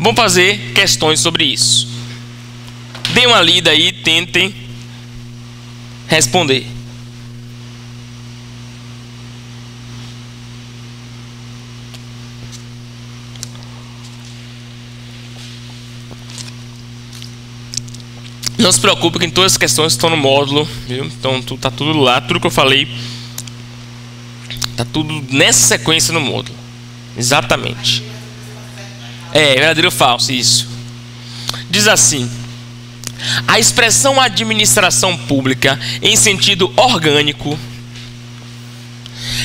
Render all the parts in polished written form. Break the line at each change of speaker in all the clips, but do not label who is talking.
Vamos fazer questões sobre isso. Dê uma lida aí, tentem responder. Não se preocupe que todas as questões estão no módulo, viu? Então tá tudo lá, tudo que eu falei tá tudo nessa sequência no módulo. Exatamente. Verdadeiro ou falso, isso. Diz assim: a expressão administração pública em sentido orgânico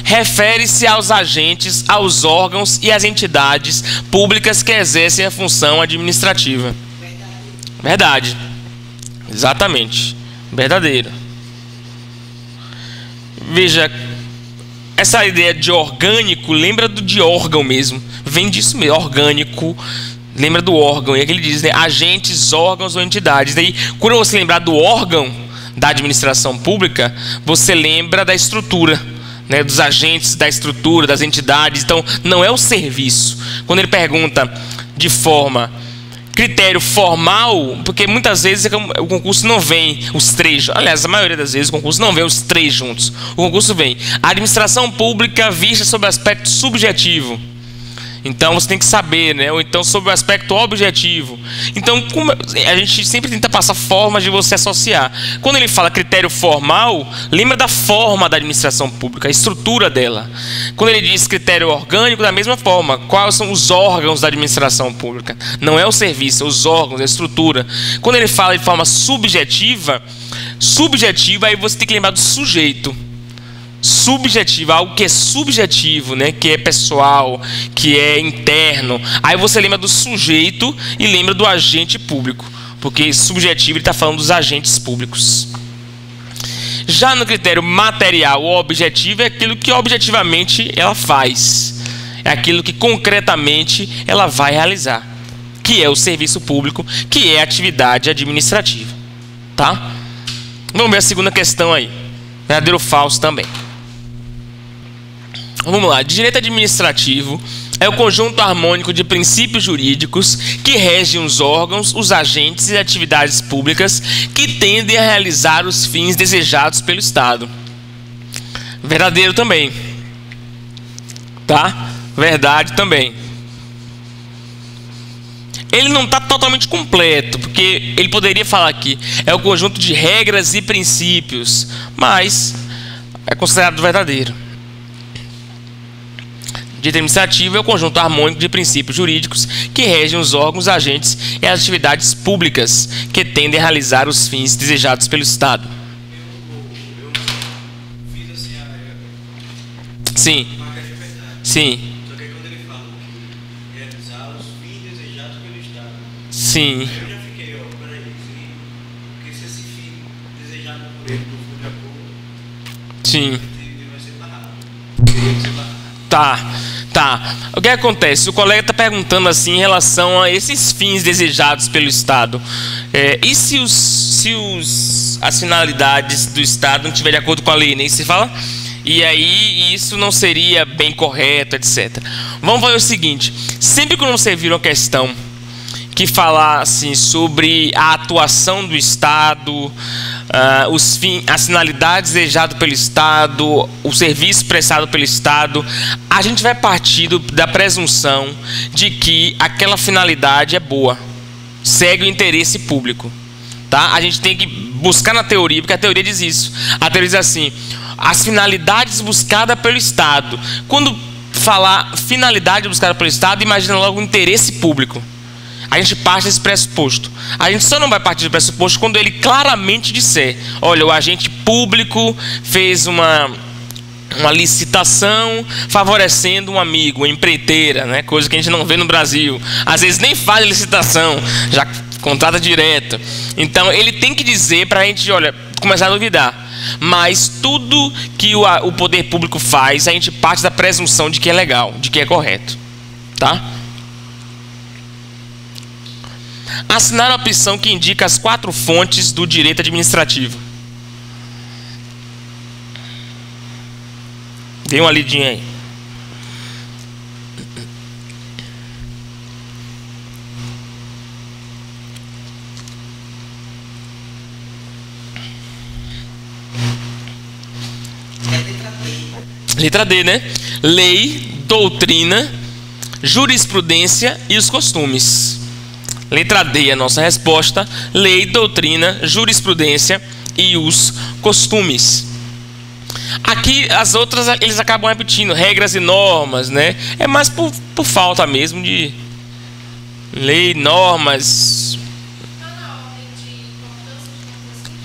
refere-se aos agentes, aos órgãos e às entidades públicas que exercem a função administrativa. Verdade. Exatamente. Verdadeiro. Veja, essa ideia de orgânico lembra de órgão mesmo. Vem disso mesmo, orgânico. Lembra do órgão. E aqui ele diz, né, agentes, órgãos ou entidades. Daí, quando você lembrar do órgão da administração pública, você lembra da estrutura, né, dos agentes, da estrutura, das entidades. Então, não é o serviço. Quando ele pergunta de forma critério formal, porque muitas vezes o concurso não vem os três, aliás, a maioria das vezes o concurso não vem os três juntos. O concurso vem a administração pública vista sob o aspecto subjetivo. Então você tem que saber, né? Ou então sobre o aspecto objetivo. Então a gente sempre tenta passar formas de você associar. Quando ele fala critério formal, lembra da forma da administração pública, a estrutura dela. Quando ele diz critério orgânico, da mesma forma, quais são os órgãos da administração pública? Não é o serviço, é os órgãos, a estrutura. Quando ele fala de forma subjetiva, aí você tem que lembrar do sujeito. Subjetivo, algo que é subjetivo, né, que é pessoal, que é interno. Aí você lembra do sujeito e lembra do agente público, porque subjetivo ele está falando dos agentes públicos. Já no critério material ou objetivo é aquilo que objetivamente ela faz, é aquilo que concretamente ela vai realizar, que é o serviço público, que é a atividade administrativa, tá? Vamos ver a segunda questão aí, verdadeiro ou falso também. Vamos lá, direito administrativo é o conjunto harmônico de princípios jurídicos que regem os órgãos, os agentes e atividades públicas que tendem a realizar os fins desejados pelo Estado. Verdadeiro também. Tá? Verdade também. Ele não está totalmente completo, porque ele poderia falar aqui, é o conjunto de regras e princípios, mas é considerado verdadeiro. Direito administrativo é o conjunto harmônico de princípios jurídicos que regem os órgãos, agentes e as atividades públicas que tendem a realizar os fins desejados pelo Estado.
Eu fiz assim
Sim. Sim.
Só que quando ele fala que realizar os fins desejados pelo Estado.
Sim.
Eu já fiquei, peraí, porque se esse fim desejado por ele não for de acordo,
Sim.
ele vai ser barrado. Ele vai ser barrado.
Tá. O que acontece? O colega está perguntando assim em relação a esses fins desejados pelo Estado. E se as finalidades do Estado não estiverem de acordo com a lei, nem se fala? E aí isso não seria bem correto, etc. Vamos fazer o seguinte: sempre que você vir uma questão que falar assim, sobre a atuação do Estado, as finalidades desejadas pelo Estado, o serviço prestado pelo Estado, a gente vai partir da presunção de que aquela finalidade é boa, segue o interesse público. Tá? A gente tem que buscar na teoria, porque a teoria diz isso. A teoria diz assim, as finalidades buscadas pelo Estado. Quando falar finalidade buscada pelo Estado, imagina logo o interesse público. A gente parte desse pressuposto. A gente só não vai partir do pressuposto quando ele claramente disser: olha, o agente público fez uma licitação favorecendo um amigo, uma empreiteira, né? Coisa que a gente não vê no Brasil. Às vezes nem faz licitação, já contrata direto. Então ele tem que dizer para a gente, olha, começar a duvidar. Mas tudo que o poder público faz, a gente parte da presunção de que é legal, de que é correto. Tá? Assinar a opção que indica as 4 fontes do direito administrativo. Dê uma lidinha aí. Letra D, né? Lei, doutrina, jurisprudência e os costumes. Letra D é a nossa resposta. Lei, doutrina, jurisprudência e os costumes. Aqui as outras eles acabam repetindo, regras e normas, né? É mais por falta mesmo de lei, normas.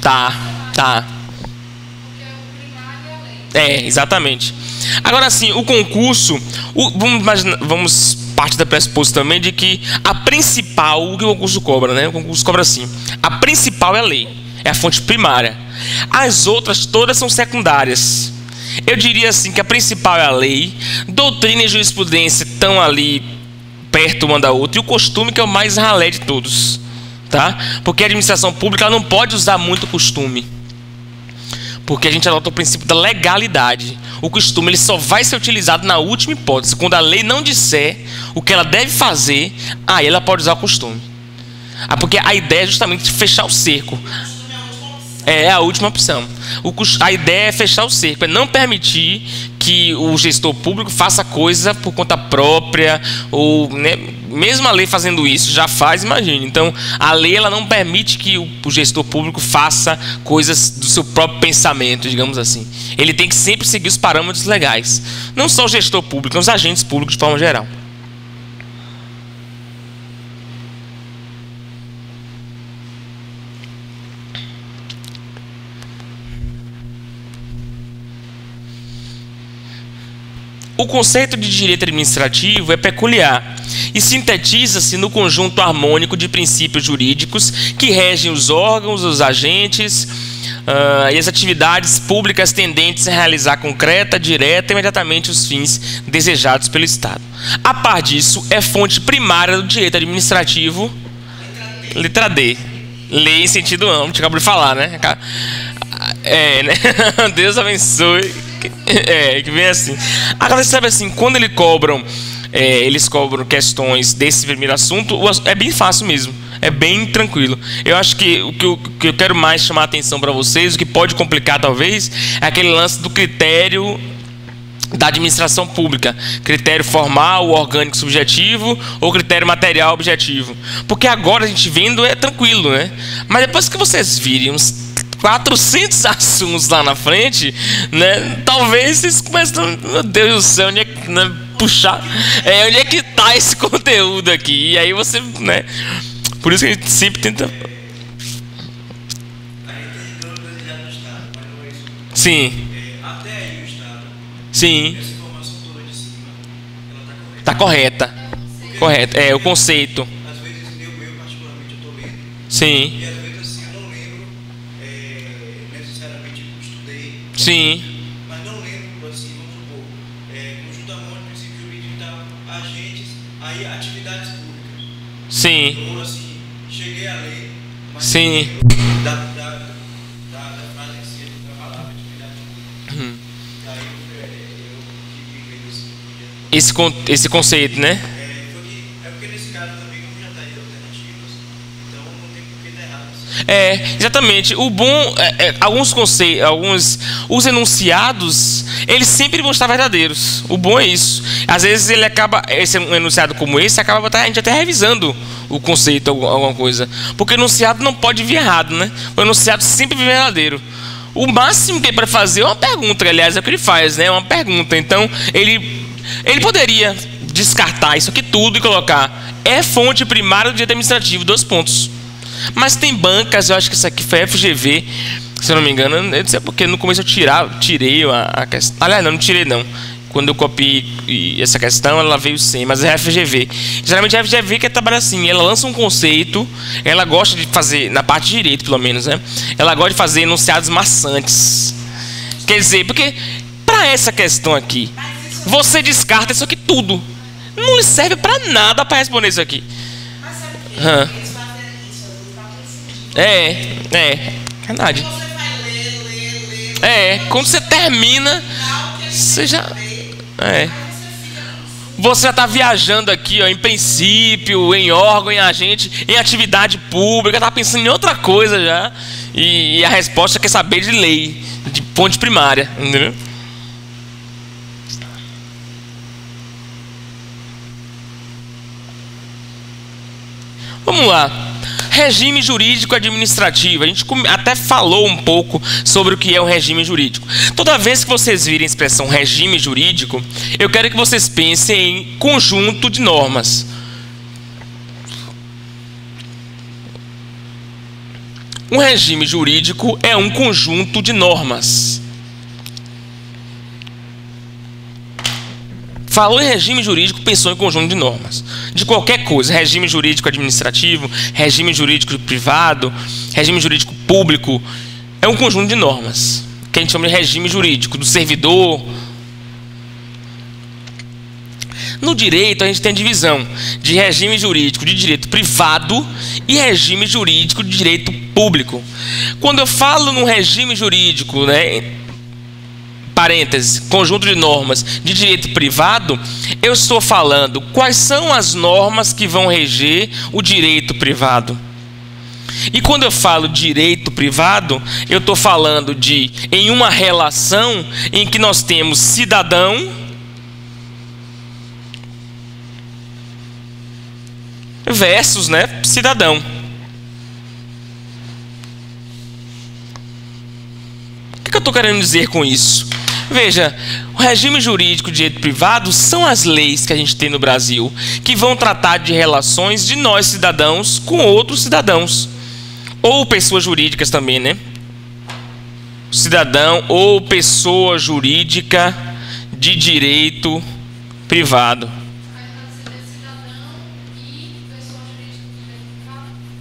Tá. É, exatamente. Agora sim, o concurso, vamos parte da pressuposto também de que a principal, o que o concurso cobra, né? O concurso cobra assim: a principal é a lei, é a fonte primária. As outras todas são secundárias. Eu diria assim que a principal é a lei, doutrina e jurisprudência estão ali perto uma da outra, e o costume que é o mais ralé de todos, tá? Porque a administração pública ela não pode usar muito costume, porque a gente adota o princípio da legalidade. O costume ele só vai ser utilizado na última hipótese, quando a lei não disser o que ela deve fazer, aí ela pode usar o costume. Porque a ideia é justamente fechar o cerco. É a última opção. A ideia é fechar o cerco, é não permitir que o gestor público faça coisa por conta própria, ou né, mesmo a lei fazendo isso, já faz, imagine. Então, a lei ela não permite que o gestor público faça coisas do seu próprio pensamento, digamos assim. Ele tem que sempre seguir os parâmetros legais. Não só o gestor público, os agentes públicos de forma geral. O conceito de direito administrativo é peculiar e sintetiza-se no conjunto harmônico de princípios jurídicos que regem os órgãos, os agentes e as atividades públicas tendentes a realizar concreta, direta e imediatamente os fins desejados pelo Estado. A par disso, é fonte primária do direito administrativo, letra D, lei em sentido amplo, acabou de falar, né? Né? Deus abençoe. Que vem assim. Agora você sabe assim, quando eles cobram questões desse primeiro assunto, é bem fácil mesmo, é bem tranquilo. Eu acho que o que eu quero mais chamar a atenção para vocês, o que pode complicar talvez, é aquele lance do critério da administração pública, critério formal, orgânico subjetivo ou critério material objetivo. Porque agora a gente vendo é tranquilo, né? Mas depois que vocês virem uns 400 assuntos lá na frente, né? Talvez vocês comecem, meu Deus do céu, onde é que, né, puxar, onde é que tá esse conteúdo aqui? E aí você, né? Por isso que a gente sempre tenta. Sim.
Até aí o Estado.
Sim.
Essa informação toda de cima, ela
tá correta. Correto. É o conceito.
Às vezes eu particularmente eu tô lendo.
Sim.
E às vezes assim eu não lembro necessariamente estudei.
Sim.
Mas não lembro assim, vamos supor, conjunto harmônico, princípio jurídico e tal, agentes, aí atividades públicas.
Sim.
Então assim, cheguei a ler, mas
sim.
Da frase em si, da palavra atividade pública. Aí eu fiquei vendo assim.
Esse conceito, né?
Porque nesse caso também não já daria alternativas, então não tem por que dar errado.
Exatamente. O bom alguns conceitos, os enunciados, eles sempre vão estar verdadeiros. O bom é isso. Às vezes um enunciado como esse acaba a gente até revisando o conceito, alguma coisa. Porque o enunciado não pode vir errado, né? O enunciado sempre vem verdadeiro. O máximo que ele pode fazer é uma pergunta, aliás, é o que ele faz, né? Uma pergunta. Então, ele poderia descartar isso aqui tudo e colocar fonte primária do direito administrativo, 2 pontos. Mas tem bancas, eu acho que isso aqui foi FGV, se eu não me engano, eu não sei porque no começo eu tirei a questão. Aliás, não tirei não. Quando eu copiei essa questão, ela veio sem, mas é a FGV. Geralmente é a FGV que trabalha assim, ela lança um conceito, ela gosta de fazer, na parte de direito pelo menos, né? Ela gosta de fazer enunciados maçantes. Quer dizer, porque para essa questão aqui, você descarta isso aqui tudo. Não lhe serve para nada para responder isso aqui.
Mas sabe o que eles fazem isso?
Verdade.
Você vai ler.
Quando você termina, você já... Você já está viajando aqui, ó, em princípio, em órgão, em agente, em atividade pública, está pensando em outra coisa já. E a resposta quer saber de lei, de fonte primária, entendeu? Vamos lá. Regime jurídico administrativo. A gente até falou um pouco sobre o que é um regime jurídico. Toda vez que vocês virem a expressão regime jurídico, eu quero que vocês pensem em conjunto de normas. Um regime jurídico é um conjunto de normas. Falou em regime jurídico, pensou em conjunto de normas. De qualquer coisa, regime jurídico administrativo, regime jurídico privado, regime jurídico público, é um conjunto de normas, que a gente chama de regime jurídico, do servidor. No direito, a gente tem a divisão de regime jurídico de direito privado e regime jurídico de direito público. Quando eu falo no regime jurídico, parênteses, conjunto de normas de direito privado, eu estou falando quais são as normas que vão reger o direito privado. E quando eu falo direito privado, eu estou falando em uma relação em que nós temos cidadão versus cidadão. O que eu estou querendo dizer com isso? Veja, o regime jurídico de direito privado são as leis que a gente tem no Brasil, que vão tratar de relações de nós cidadãos com outros cidadãos. Ou pessoas jurídicas também, Cidadão ou pessoa jurídica de direito privado.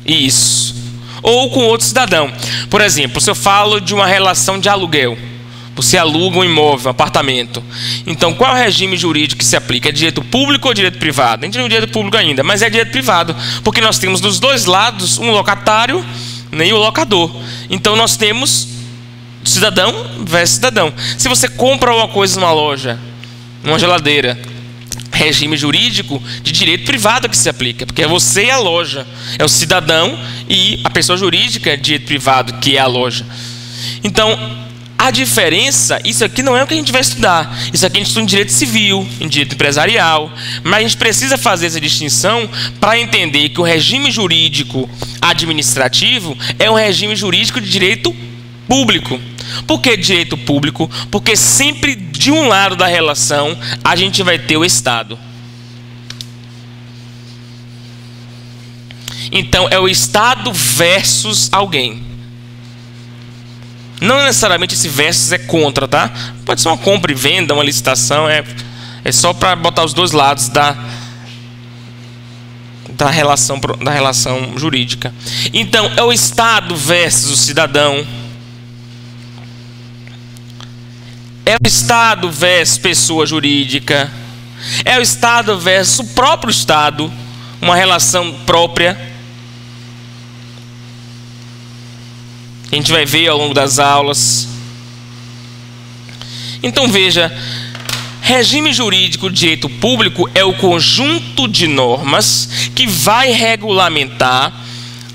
Isso. Ou com outro cidadão. Por exemplo, se eu falo de uma relação de aluguel, você aluga um imóvel, um apartamento. Então, qual é o regime jurídico que se aplica? É direito público ou direito privado? A gente não é direito público ainda, mas é direito privado. Porque nós temos dos dois lados um locatário e o locador. Então, nós temos cidadão versus cidadão. Se você compra uma coisa numa loja, uma geladeira, regime jurídico de direito privado que se aplica, porque é você e a loja. É o cidadão e a pessoa jurídica de direito privado, que é a loja. Então, a diferença, isso aqui não é o que a gente vai estudar. Isso aqui a gente estuda em direito civil, em direito empresarial. Mas a gente precisa fazer essa distinção para entender que o regime jurídico administrativo é um regime jurídico de direito público. Por que direito público? Porque sempre de um lado da relação a gente vai ter o Estado. Então é o Estado versus alguém. Não necessariamente esse versus é contra, tá? Pode ser uma compra e venda, uma licitação, é só para botar os dois lados da relação jurídica. Então, é o Estado versus o cidadão. É o Estado versus pessoa jurídica. É o Estado versus o próprio Estado, uma relação própria. A gente vai ver ao longo das aulas. Então veja, regime jurídico de direito público é o conjunto de normas que vai regulamentar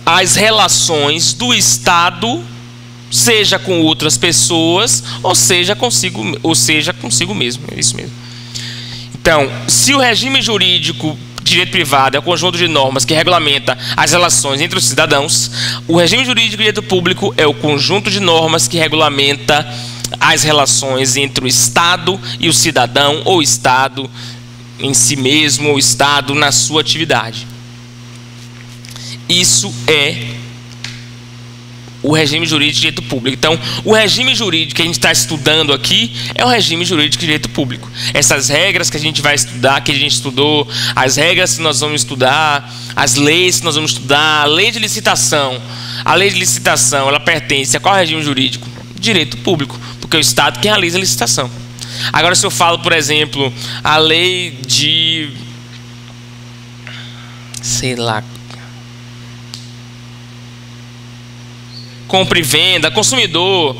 as relações do Estado, seja com outras pessoas, ou seja consigo mesmo. É isso mesmo. Então, se o regime jurídico direito privado é o conjunto de normas que regulamenta as relações entre os cidadãos, o regime jurídico de direito público é o conjunto de normas que regulamenta as relações entre o Estado e o cidadão, ou o Estado em si mesmo, ou o Estado na sua atividade. Isso é o regime jurídico de direito público. Então, o regime jurídico que a gente está estudando aqui é o regime jurídico de direito público. Essas regras que a gente vai estudar, que a gente estudou, as regras que nós vamos estudar, as leis que nós vamos estudar, a lei de licitação. A lei de licitação, ela pertence a qual regime jurídico? Direito público, porque é o Estado que realiza a licitação. Agora, se eu falo, por exemplo, a lei de... sei lá... compra e venda, consumidor,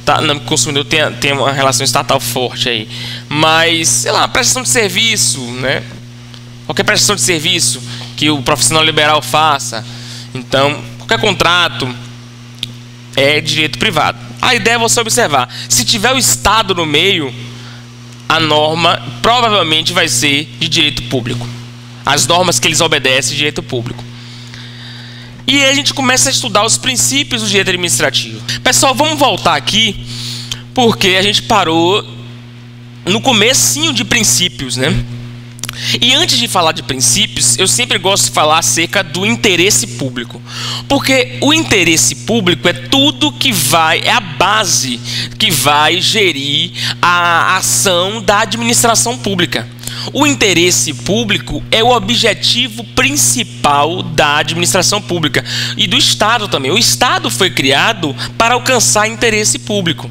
tá, não, consumidor tem uma relação estatal forte aí, mas, sei lá, prestação de serviço, qualquer prestação de serviço que o profissional liberal faça, então, qualquer contrato é direito privado. A ideia é você observar, se tiver o Estado no meio, a norma provavelmente vai ser de direito público. As normas que eles obedecem de direito público. E aí a gente começa a estudar os princípios do direito administrativo. Pessoal, vamos voltar aqui, porque a gente parou no comecinho de princípios, né? E antes de falar de princípios, eu sempre gosto de falar acerca do interesse público. Porque o interesse público é tudo que vai, é a base que vai gerir a ação da administração pública. O interesse público é o objetivo principal da administração pública e do Estado também. O Estado foi criado para alcançar interesse público.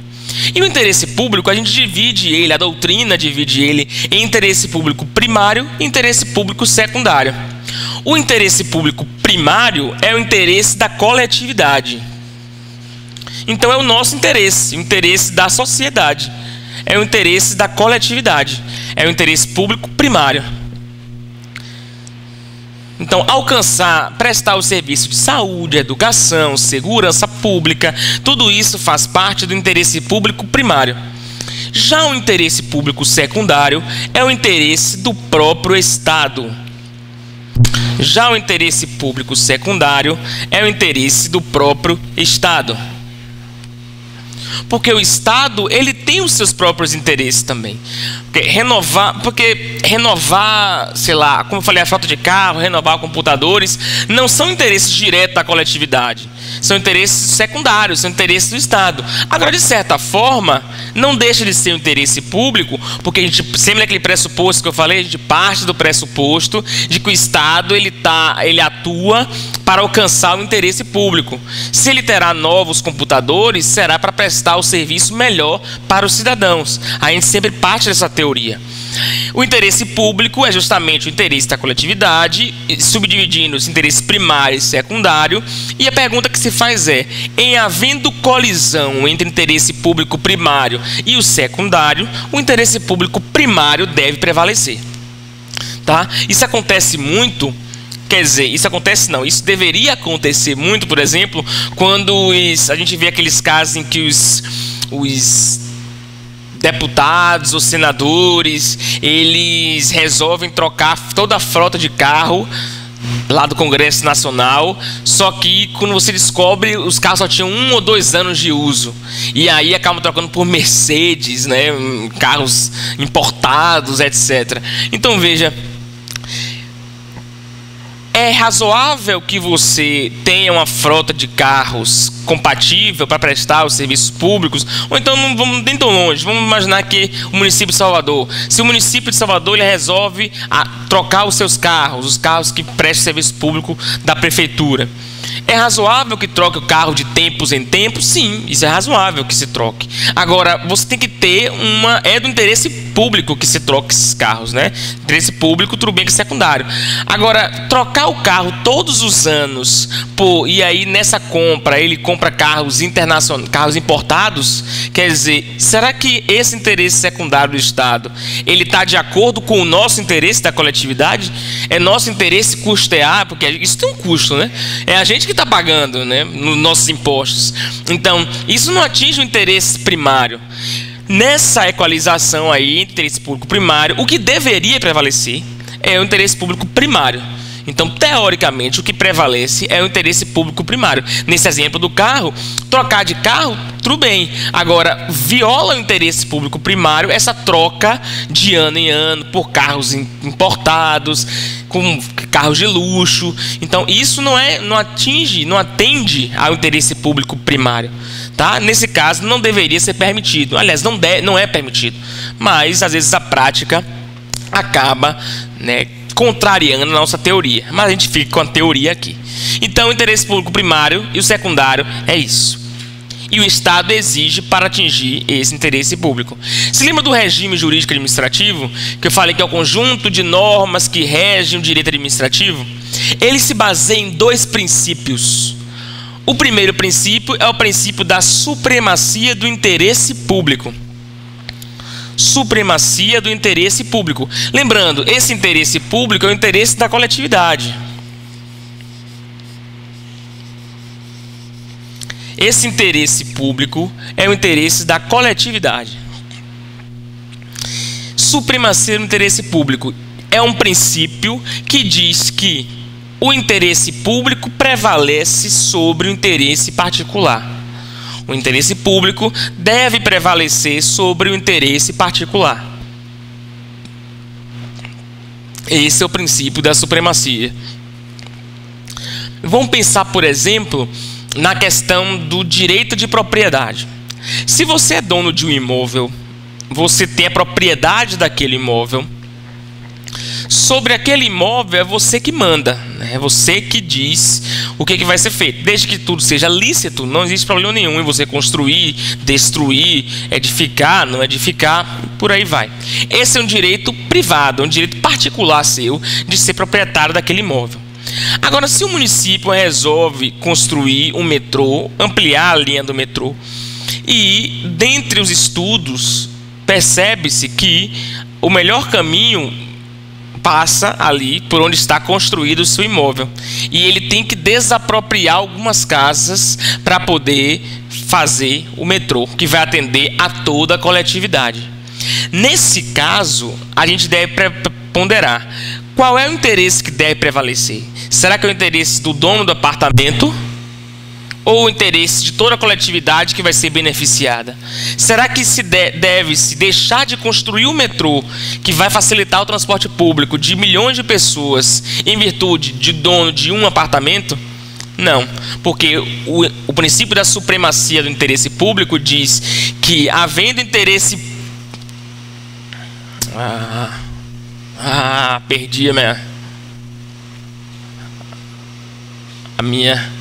E o interesse público, a gente divide ele, a doutrina divide ele em interesse público primário e interesse público secundário. O interesse público primário é o interesse da coletividade. Então é o nosso interesse, o interesse da sociedade. É o interesse da coletividade. É o interesse público primário. Então, alcançar, prestar o serviço de saúde, educação, segurança pública, tudo isso faz parte do interesse público primário. Já o interesse público secundário é o interesse do próprio Estado. Já o interesse público secundário é o interesse do próprio Estado. Porque o Estado, ele tem os seus próprios interesses também. Porque renovar, sei lá, como eu falei, a frota de carro, renovar computadores, não são interesses diretos da coletividade. São interesses secundários, são interesses do Estado. Agora, de certa forma, não deixa de ser um interesse público, porque a gente sempre naquele pressuposto que eu falei, a gente parte do pressuposto de que o Estado ele atua para alcançar o interesse público. Se ele terá novos computadores, será para prestar o serviço melhor para os cidadãos. A gente sempre parte dessa teoria. O interesse público é justamente o interesse da coletividade, subdividindo os interesses primário e secundário. E a pergunta que se faz é: em havendo colisão entre o interesse público primário e o secundário, o interesse público primário deve prevalecer. Tá? Isso acontece muito. Quer dizer, isso acontece não, isso deveria acontecer muito, por exemplo, quando a gente vê aqueles casos em que os deputados ou senadores, eles resolvem trocar toda a frota de carro lá do Congresso Nacional, só que quando você descobre, os carros só tinham 1 ou 2 anos de uso. E aí acabam trocando por Mercedes, né, carros importados, etc. Então veja, é razoável que você tenha uma frota de carros compatível para prestar os serviços públicos? Ou então não vamos nem tão longe, vamos imaginar que o município de Salvador, se o município de Salvador ele resolve trocar os seus carros, os carros que prestam serviço público da prefeitura, é razoável que troque o carro de tempos em tempos? Sim, isso é razoável que se troque. Agora, você tem que ter é do interesse público que se troque esses carros, né? Interesse público, tudo bem que é secundário. Agora, trocar o carro todos os anos, e aí nessa compra, ele compra carros internacionais, carros importados, quer dizer, será que esse interesse secundário do Estado, ele está de acordo com o nosso interesse da coletividade? É nosso interesse custear, porque isso tem um custo, né? É a gente que está pagando, né, nos nossos impostos. Então, isso não atinge o interesse primário. Nessa equalização aí, interesse público primário, o que deveria prevalecer é o interesse público primário. Então, teoricamente, o que prevalece é o interesse público primário. Nesse exemplo do carro, trocar de carro, tudo bem. Agora, viola o interesse público primário essa troca de ano em ano por carros importados, com carros de luxo. Então, isso não atende ao interesse público primário. Tá? Nesse caso, não deveria ser permitido. Aliás, não é permitido. Mas, às vezes, a prática acaba, né, contrariando a nossa teoria. Mas a gente fica com a teoria aqui. Então, o interesse público primário e o secundário é isso. E o Estado exige para atingir esse interesse público. Se lembra do regime jurídico administrativo, que eu falei que é o conjunto de normas que regem o direito administrativo? Ele se baseia em 2 princípios. O primeiro princípio é o princípio da supremacia do interesse público. Supremacia do interesse público. Lembrando, esse interesse público é o interesse da coletividade. Esse interesse público é o interesse da coletividade. Supremacia do interesse público é um princípio que diz que o interesse público prevalece sobre o interesse particular. O interesse público deve prevalecer sobre o interesse particular. Esse é o princípio da supremacia. Vamos pensar, por exemplo, na questão do direito de propriedade. Se você é dono de um imóvel, você tem a propriedade daquele imóvel. Sobre aquele imóvel é você que manda, né? É você que diz o que vai ser feito. Desde que tudo seja lícito, não existe problema nenhum em você construir, destruir, edificar, não edificar, por aí vai. Esse é um direito privado, é um direito particular seu de ser proprietário daquele imóvel. Agora, se o município resolve construir um metrô, ampliar a linha do metrô, e dentre os estudos percebe-se que o melhor caminho passa ali por onde está construído o seu imóvel, e ele tem que desapropriar algumas casas para poder fazer o metrô, que vai atender a toda a coletividade. Nesse caso, a gente deve ponderar qual é o interesse que deve prevalecer. Será que é o interesse do dono do apartamento ou o interesse de toda a coletividade que vai ser beneficiada? Será que deve-se deixar de construir o metrô, que vai facilitar o transporte público de milhões de pessoas, em virtude de dono de um apartamento? Não, porque o princípio da supremacia do interesse público diz que, havendo interesse... perdi a minha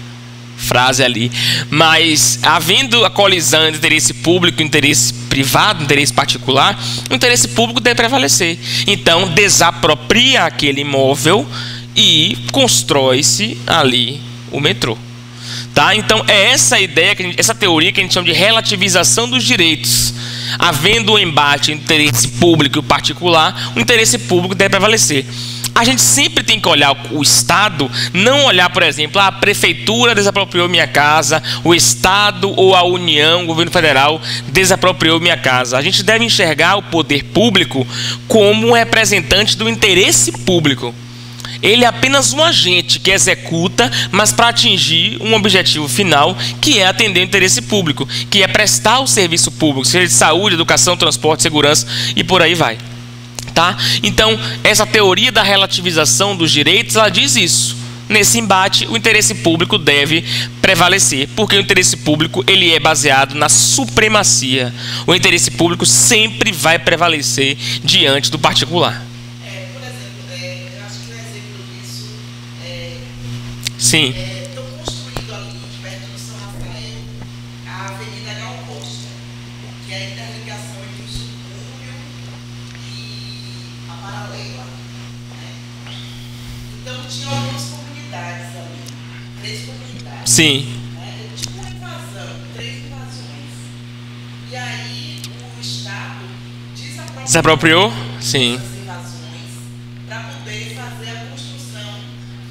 frase ali. Mas, havendo a colisão entre interesse público e interesse privado, interesse particular, o interesse público deve prevalecer. Então, desapropria aquele imóvel e constrói-se ali o metrô. Tá? Então, é essa ideia, essa teoria que a gente chama de relativização dos direitos. Havendo um embate entre interesse público e particular, o interesse público deve prevalecer. A gente sempre tem que olhar o Estado, não olhar, por exemplo, a prefeitura desapropriou minha casa, o Estado ou a União, o governo federal desapropriou minha casa. A gente deve enxergar o poder público como um representante do interesse público. Ele é apenas um agente que executa, mas para atingir um objetivo final, que é atender o interesse público, que é prestar o serviço público, seja de saúde, educação, transporte, segurança e por aí vai. Tá? Então, essa teoria da relativização dos direitos, ela diz isso. Nesse embate, o interesse público deve prevalecer, porque o interesse público ele é baseado na supremacia. O interesse público sempre vai prevalecer diante do particular.
Por exemplo, eu acho que um exemplo disso
Sim.
estão construindo ali, perto do São Rafael, a Avenida Gal Costa, que é a interligação entre o subúrbio e a paralela. Né? Então, tinha algumas comunidades ali, 3 comunidades.
Sim.
Tipo uma invasão, 3 invasões. E aí, o Estado
Desapropriou? Sim.
essas invasões para poder fazer a construção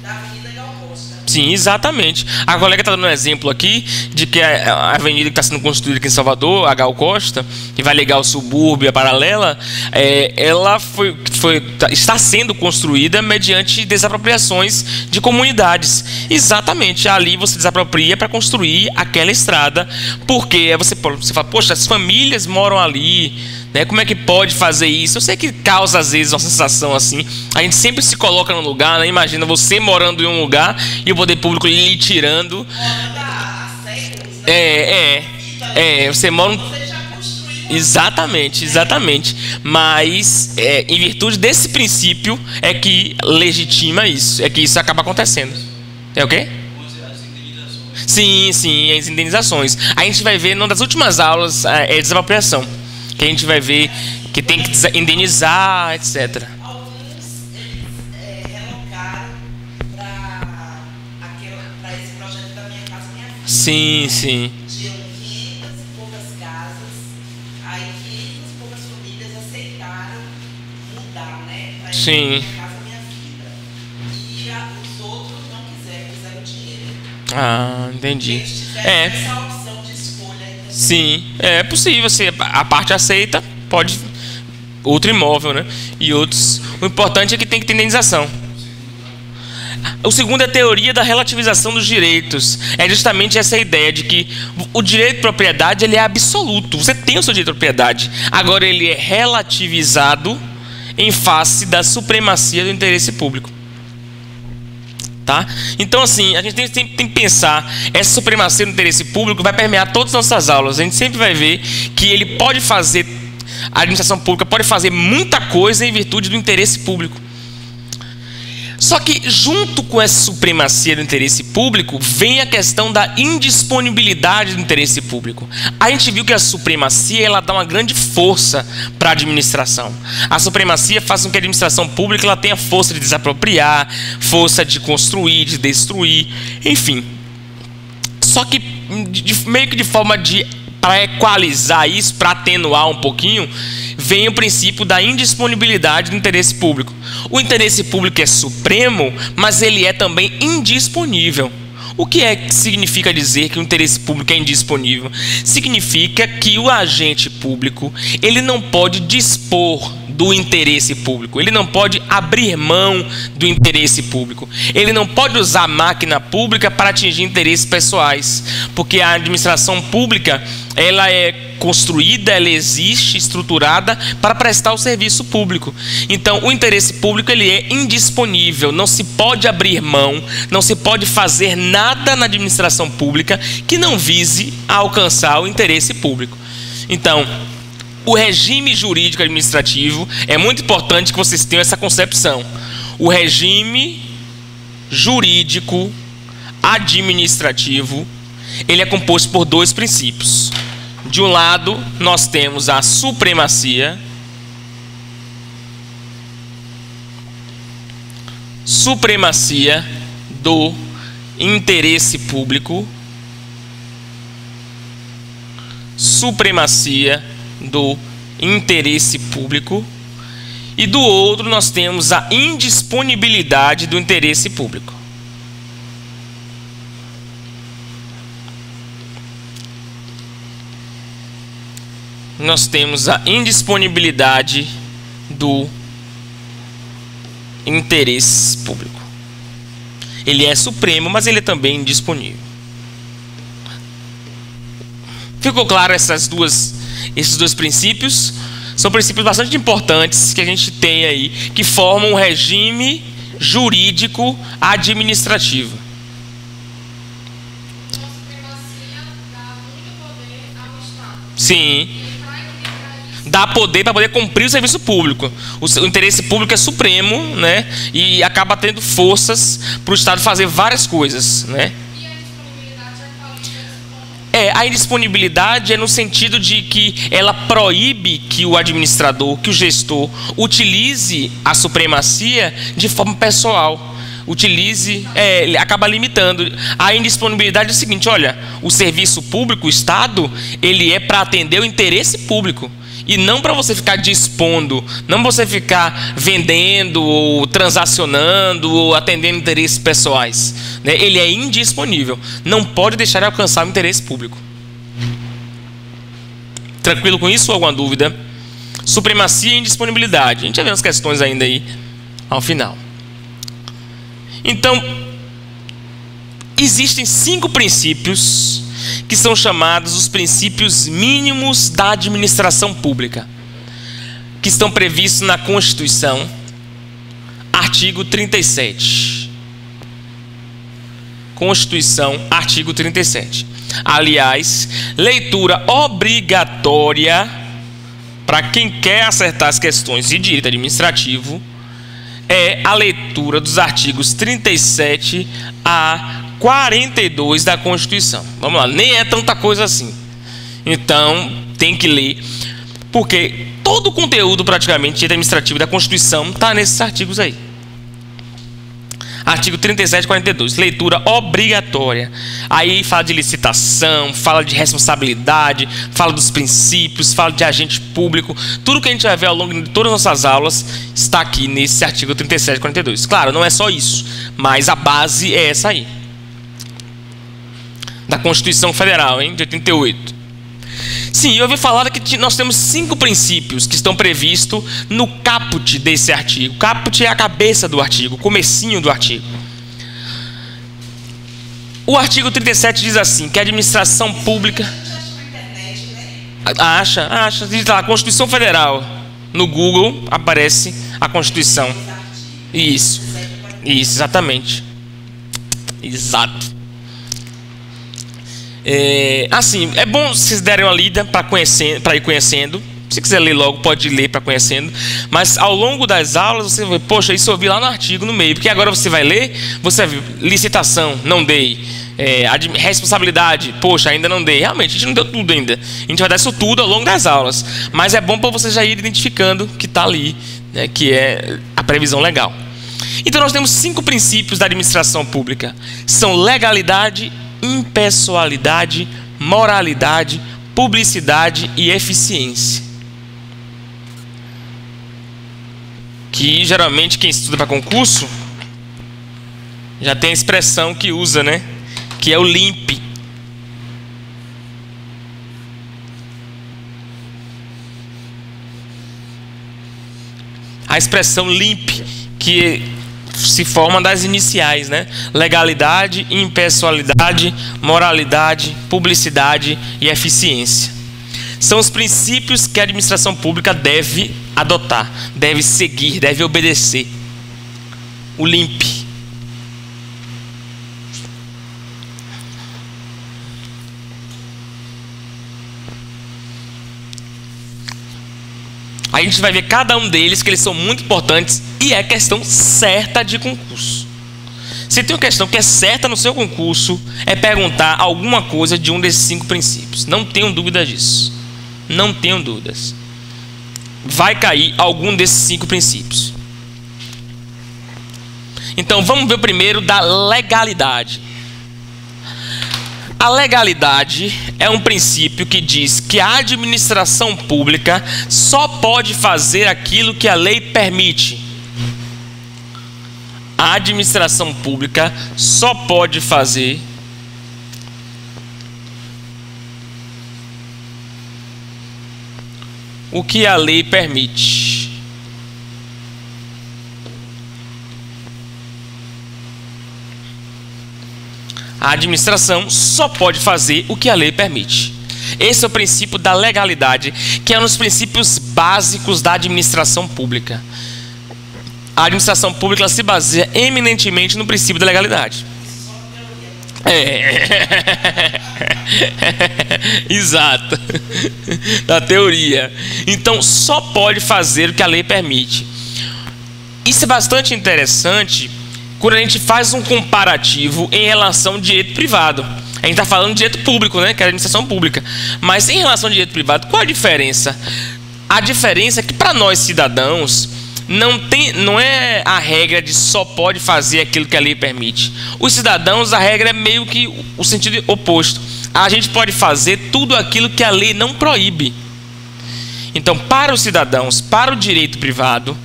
da Avenida Gal Costa.
Sim, exatamente. A colega está dando um exemplo aqui de que a avenida que está sendo construída aqui em Salvador, a Gal Costa, que vai ligar o subúrbio e a paralela, ela está sendo construída mediante desapropriações de comunidades. Exatamente, ali você desapropria para construir aquela estrada, porque você fala, poxa, as famílias moram ali, né? Como é que pode fazer isso? Eu sei que causa às vezes uma sensação assim. A gente sempre se coloca num lugar, né? Imagina você morando em um lugar e o poder público lhe tirando. Você mora
Você já construiu.
Exatamente. Mas em virtude desse princípio é que legitima isso, é que isso acaba acontecendo. É o quê? Sim, as indenizações. A gente vai ver, numa das últimas aulas, desapropriação. Que a gente vai ver que tem que indenizar, etc.
Alguns eles relocaram para esse projeto da Minha Casa Minha Vida.
Sim.
Tinham 500 e poucas casas, aí 500 e poucas famílias aceitaram mudar, né? Para
Sim.
Minha Casa Minha Vida. E os outros não quiseram dinheiro.
Ah, entendi.
Eles tiveram essa opção de escolha. Então,
Sim, é possível. A parte aceita, pode outro imóvel, né? E outros. O importante é que tem que ter indenização. O segundo é a teoria da relativização dos direitos. É justamente essa ideia de que o direito de propriedade ele é absoluto. Você tem o seu direito de propriedade. Agora ele é relativizado em face da supremacia do interesse público. Tá? Então, assim, a gente tem que pensar, essa supremacia do interesse público vai permear todas as nossas aulas. A gente sempre vai ver que ele pode fazer, a administração pública pode fazer muita coisa em virtude do interesse público. Só que, junto com essa supremacia do interesse público, vem a questão da indisponibilidade do interesse público. A gente viu que a supremacia ela dá uma grande força para a administração. A supremacia faz com que a administração pública ela tenha força de desapropriar, força de construir, de destruir, enfim. Só que, meio que de forma para equalizar isso, para atenuar um pouquinho, vem o princípio da indisponibilidade do interesse público. O interesse público é supremo, mas ele é também indisponível. O que significa dizer que o interesse público é indisponível? Significa que o agente público ele não pode dispor do interesse público, ele não pode abrir mão do interesse público, ele não pode usar a máquina pública para atingir interesses pessoais, porque a administração pública ela é construída, ela existe, estruturada para prestar o serviço público. Então, o interesse público ele é indisponível, não se pode abrir mão, não se pode fazer nada na administração pública que não vise a alcançar o interesse público. Então, o regime jurídico administrativo, é muito importante que vocês tenham essa concepção. O regime jurídico administrativo, ele é composto por dois princípios. De um lado, nós temos a supremacia do interesse público, supremacia do interesse público, e do outro nós temos a indisponibilidade do interesse público. Nós temos a indisponibilidade do interesse público. Ele é supremo, mas ele é também indisponível. Ficou claro esses dois princípios? São princípios bastante importantes que a gente tem aí, que formam um regime jurídico administrativo.
A supremacia dá muito poder ao Estado.
Sim. Dá poder para poder cumprir o serviço público. O interesse público é supremo, né? E acaba tendo forças para o Estado fazer várias coisas, né?
E a disponibilidade é qual?
A indisponibilidade é no sentido de que ela proíbe que o administrador, que o gestor, utilize a supremacia de forma pessoal. Ele acaba limitando. A indisponibilidade é o seguinte, olha, o serviço público, o Estado, ele é para atender o interesse público. E não para você ficar dispondo, não para você ficar vendendo, ou transacionando, ou atendendo interesses pessoais. Né? Ele é indisponível. Não pode deixar de alcançar o interesse público. Tranquilo com isso ou alguma dúvida? Supremacia e indisponibilidade. A gente vai ver umas questões ainda aí ao final. Então, existem 5 princípios que são chamados os princípios mínimos da administração pública, que estão previstos na Constituição, artigo 37. Constituição, artigo 37. Aliás, leitura obrigatória para quem quer acertar as questões de direito administrativo é a leitura dos artigos 37 a 42 da Constituição. Vamos lá, nem é tanta coisa assim. Então, tem que ler, porque todo o conteúdo praticamente administrativo da Constituição está nesses artigos aí. Artigo 37 e 42, leitura obrigatória. Aí fala de licitação, fala de responsabilidade, fala dos princípios, fala de agente público. Tudo que a gente vai ver ao longo de todas as nossas aulas está aqui nesse artigo 37 e 42. Claro, não é só isso, mas a base é essa aí. Da Constituição Federal, de 88. Sim, eu ouvi falar que nós temos 5 princípios que estão previstos no caput desse artigo. Caput é a cabeça do artigo, o comecinho do artigo. O artigo 37 diz assim, que a administração pública... Acha. Diz lá, Constituição Federal. No Google aparece a Constituição. Isso, exatamente. Exato. Assim, é bom vocês derem uma lida para ir conhecendo. Se quiser ler logo, pode ler para conhecendo. Mas ao longo das aulas você vai, poxa, isso eu vi lá no artigo no meio. Porque agora você vai ler, você vai ver, licitação, não dei. Responsabilidade, poxa, ainda não dei. Realmente, a gente não deu tudo ainda. A gente vai dar isso tudo ao longo das aulas. Mas é bom para você já ir identificando que está ali, né, que é a previsão legal. Então nós temos 5 princípios da administração pública. São legalidade, impessoalidade, moralidade, publicidade e eficiência. Que geralmente quem estuda para concurso já tem a expressão que usa, né? Que é o LIMP. A expressão LIMP, que se forma das iniciais, né? Legalidade, impessoalidade, moralidade, publicidade e eficiência. São os princípios que a administração pública deve adotar, deve seguir, deve obedecer. O LIMP. A gente vai ver cada um deles, que eles são muito importantes e é questão certa de concurso. Se tem uma questão que é certa no seu concurso, é perguntar alguma coisa de um desses 5 princípios. Não tenham dúvida disso. Não tenham dúvidas. Vai cair algum desses 5 princípios. Então vamos ver o primeiro da legalidade. A legalidade é um princípio que diz que a administração pública só pode fazer aquilo que a lei permite. A administração pública só pode fazer o que a lei permite. A administração só pode fazer o que a lei permite. Esse é o princípio da legalidade, que é um dos princípios básicos da administração pública. A administração pública se baseia eminentemente no princípio da legalidade. Exato. Da teoria. Então, só pode fazer o que a lei permite. Isso é bastante interessante quando a gente faz um comparativo em relação ao direito privado. A gente está falando de direito público, né? Que é a administração pública. Mas em relação ao direito privado, qual a diferença? A diferença é que para nós cidadãos não é a regra de só pode fazer aquilo que a lei permite. Os cidadãos, a regra é meio que o sentido oposto. A gente pode fazer tudo aquilo que a lei não proíbe. Então, para os cidadãos, para o direito privado,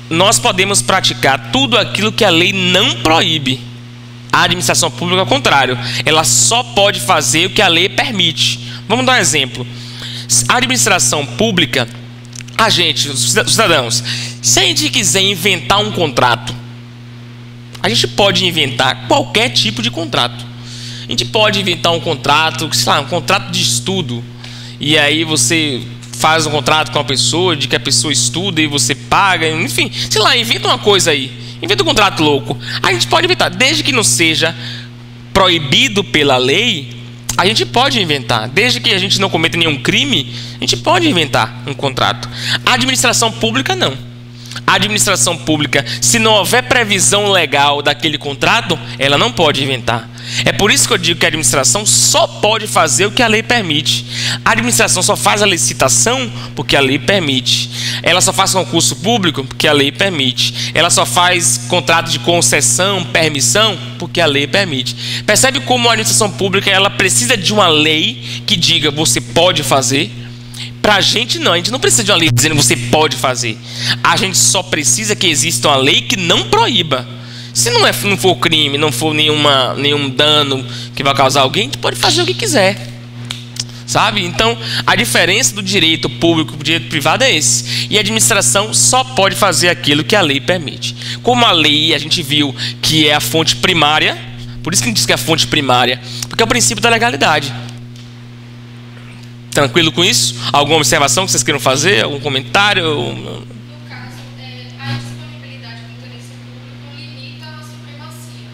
nós podemos praticar tudo aquilo que a lei não proíbe. A administração pública, ao contrário, ela só pode fazer o que a lei permite. Vamos dar um exemplo. A administração pública, a gente, os cidadãos, se a gente quiser inventar um contrato, a gente pode inventar qualquer tipo de contrato. A gente pode inventar um contrato, sei lá, um contrato de estudo, e aí você faz um contrato com a pessoa, de que a pessoa estuda e você paga, enfim, sei lá, inventa uma coisa aí, inventa um contrato louco. A gente pode inventar, desde que não seja proibido pela lei, a gente pode inventar, desde que a gente não cometa nenhum crime, a gente pode inventar um contrato. A administração pública não. A administração pública, se não houver previsão legal daquele contrato, ela não pode inventar. É por isso que eu digo que a administração só pode fazer o que a lei permite. A administração só faz a licitação porque a lei permite. Ela só faz concurso público porque a lei permite. Ela só faz contrato de concessão, permissão, porque a lei permite. Percebe como a administração pública ela precisa de uma lei que diga você pode fazer? Para a gente não precisa de uma lei dizendo você pode fazer. A gente só precisa que exista uma lei que não proíba. Se não for crime, não for nenhum dano que vai causar alguém, a gente pode fazer o que quiser. Sabe? Então, a diferença do direito público para o direito privado é esse. E a administração só pode fazer aquilo que a lei permite. Como a lei, a gente viu que é a fonte primária Por isso que a gente diz que é a fonte primária, porque é o princípio da legalidade. Tranquilo com isso? Alguma observação que vocês queiram fazer? Algum comentário?
No caso, a disponibilidade do interesse público limita a supremacia.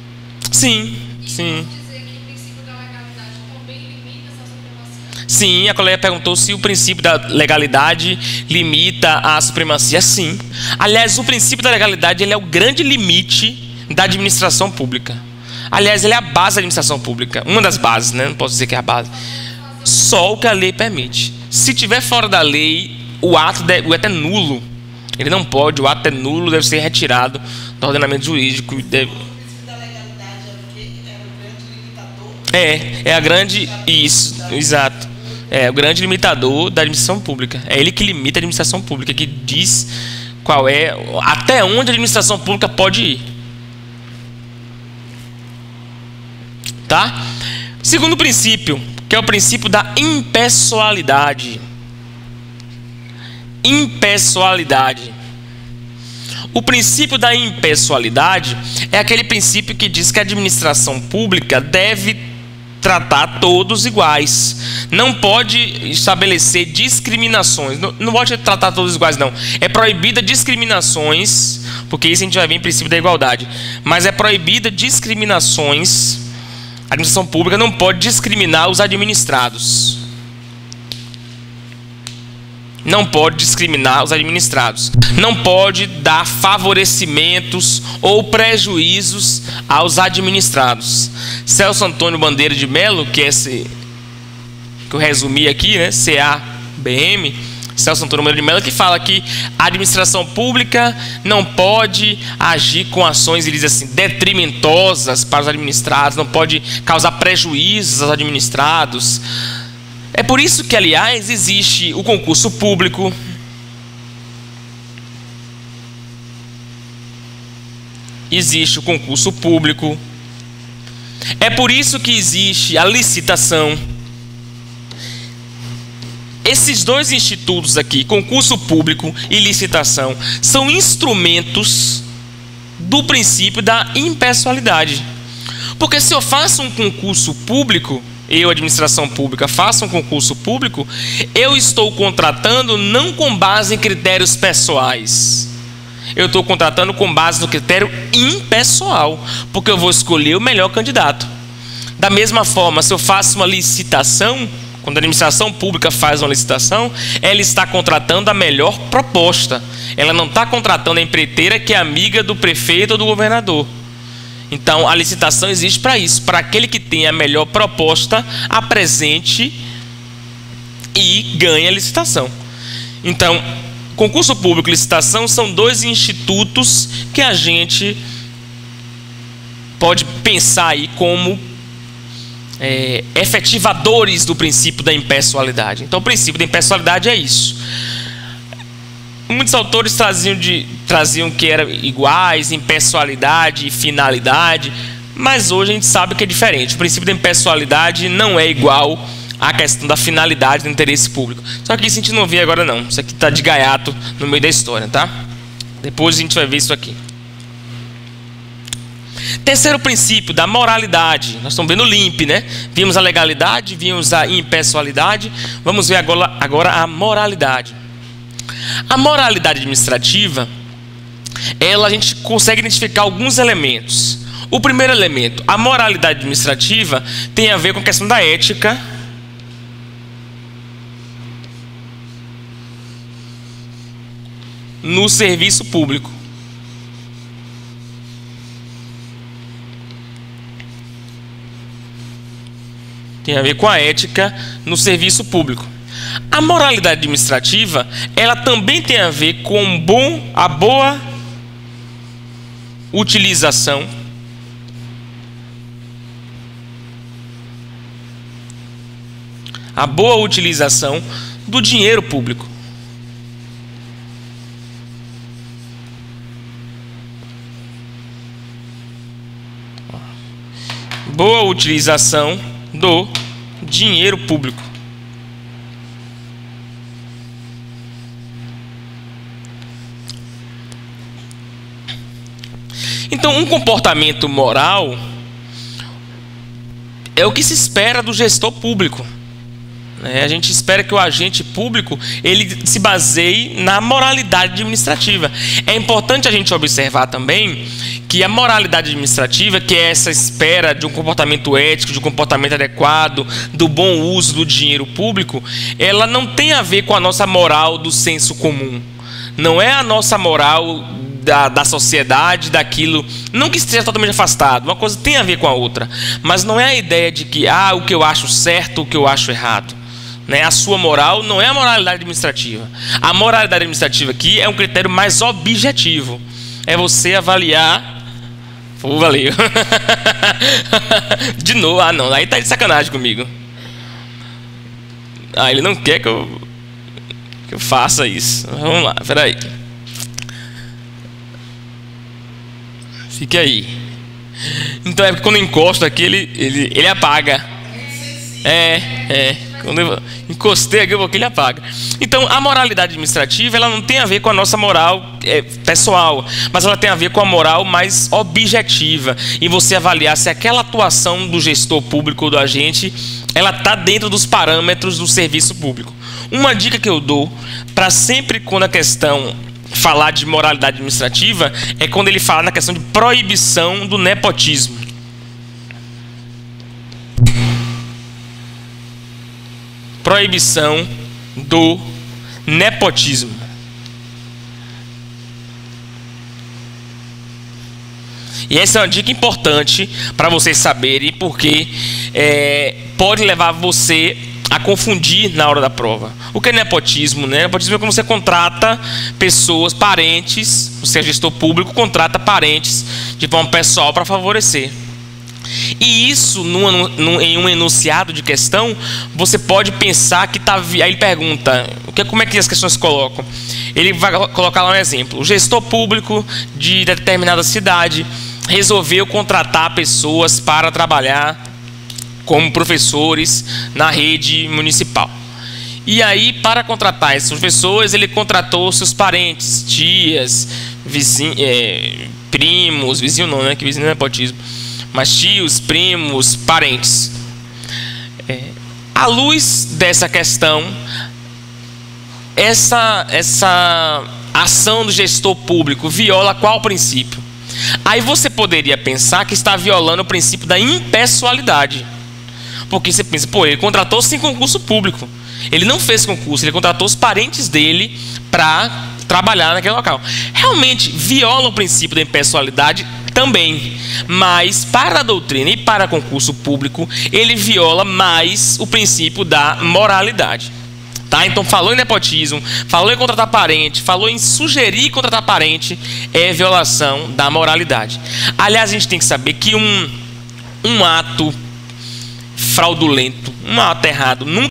Sim,
E
sim.
vamos dizer que o princípio da legalidade também limita essa supremacia?
Sim, a colega perguntou se o princípio da legalidade limita a supremacia. Sim. Aliás, o princípio da legalidade ele é o grande limite da administração pública. Aliás, ele é a base da administração pública. Uma das bases, né? Não posso dizer que é a base. Só o que a lei permite. Se tiver fora da lei, o ato é nulo. Ele não pode, o ato é nulo, deve ser retirado do ordenamento jurídico.
O princípio da legalidade é o quê? É o grande limitador?
É a grande. Isso, exato. É o grande limitador da administração pública. É ele que limita a administração pública, que diz qual é, até onde a administração pública pode ir. Tá? Segundo princípio, que é o princípio da impessoalidade. Impessoalidade. O princípio da impessoalidade é aquele princípio que diz que a administração pública deve tratar todos iguais. Não pode estabelecer discriminações. Não pode tratar todos iguais, não. É proibida discriminações, porque isso a gente vai ver em princípio da igualdade. Mas é proibida discriminações. A administração pública não pode discriminar os administrados. Não pode discriminar os administrados. Não pode dar favorecimentos ou prejuízos aos administrados. Celso Antônio Bandeira de Melo, que é esse que eu resumi aqui, né? CABM, Celso Antônio Bandeira de Melo, que fala que a administração pública não pode agir com ações, ele diz assim, detrimentosas para os administrados, não pode causar prejuízos aos administrados. É por isso que, aliás, existe o concurso público. Existe o concurso público. É por isso que existe a licitação. Esses dois institutos aqui, concurso público e licitação, são instrumentos do princípio da impessoalidade. Porque se eu faço um concurso público, eu, administração pública, faço um concurso público, eu estou contratando não com base em critérios pessoais. Eu estou contratando com base no critério impessoal, porque eu vou escolher o melhor candidato. Da mesma forma, se eu faço uma licitação, quando a administração pública faz uma licitação, ela está contratando a melhor proposta. Ela não está contratando a empreiteira que é amiga do prefeito ou do governador. Então, a licitação existe para isso, para aquele que tem a melhor proposta, apresente e ganhe a licitação. Então, concurso público e licitação são dois institutos que a gente pode pensar aí como efetivadores do princípio da impessoalidade. Então, o princípio da impessoalidade é isso. Muitos autores traziam que eram iguais, impessoalidade e finalidade, mas hoje a gente sabe que é diferente. O princípio da impessoalidade não é igual à questão da finalidade do interesse público. Só que isso a gente não vê agora não. Isso aqui está de gaiato no meio da história, tá? Depois a gente vai ver isso aqui. Terceiro princípio, da moralidade. Nós estamos vendo o LIMP, né? Vimos a legalidade, vimos a impessoalidade. Vamos ver agora a moralidade. A moralidade administrativa, a gente consegue identificar alguns elementos. O primeiro elemento, a moralidade administrativa, tem a ver com a questão da ética, no serviço público. Tem a ver com a ética no serviço público. A moralidade administrativa, ela também tem a ver com a boa utilização do dinheiro público. Boa utilização do dinheiro público. Então, um comportamento moral, é o que se espera do gestor público. A gente espera que o agente público ele se baseie na moralidade administrativa. É importante a gente observar também que a moralidade administrativa, que é essa espera de um comportamento ético, de um comportamento adequado, do bom uso do dinheiro público, ela não tem a ver com a nossa moral do senso comum. Não é a nossa moral da sociedade, daquilo, não que esteja totalmente afastado, uma coisa tem a ver com a outra, mas não é a ideia de que o que eu acho certo, o que eu acho errado. A sua moral não é a moralidade administrativa. A moralidade administrativa aqui é um critério mais objetivo. É você avaliar. Valeu. De novo, não, aí tá de sacanagem comigo. Ele não quer que eu faça isso. Vamos lá, peraí. Fique aí. Então é porque quando eu encosto aqui, ele apaga. Quando eu encostei aqui, ele apaga. Então, a moralidade administrativa, ela não tem a ver com a nossa moral pessoal, mas ela tem a ver com a moral mais objetiva. E você avaliar se aquela atuação do gestor público ou do agente, ela está dentro dos parâmetros do serviço público. Uma dica que eu dou, para sempre quando a questão falar de moralidade administrativa, é quando ele fala na questão de proibição do nepotismo. Proibição do nepotismo. E essa é uma dica importante para vocês saberem, porque pode levar você a confundir na hora da prova. O que é nepotismo? Nepotismo é quando você contrata pessoas, parentes, você é gestor público, contrata parentes de forma pessoal para favorecer. E isso, em um enunciado de questão, você pode pensar que está... Aí ele pergunta, como é que as questões se colocam? Ele vai colocar lá um exemplo. O gestor público de determinada cidade resolveu contratar pessoas para trabalhar como professores na rede municipal. E aí, para contratar essas pessoas, ele contratou seus parentes, tias, vizinhos, primos, vizinho não, que vizinho não é nepotismo, mas tios, primos, parentes. À luz dessa questão, essa ação do gestor público viola qual princípio? Aí você poderia pensar que está violando o princípio da impessoalidade. Porque você pensa, ele contratou sem concurso público. Ele não fez concurso, ele contratou os parentes dele para trabalhar naquele local. Realmente viola o princípio da impessoalidade também, mas para a doutrina e para concurso público, ele viola mais o princípio da moralidade. Então falou em nepotismo, falou em contratar parente, falou em sugerir contratar parente, é violação da moralidade. Aliás, a gente tem que saber que um ato fraudulento, um ato errado, nunca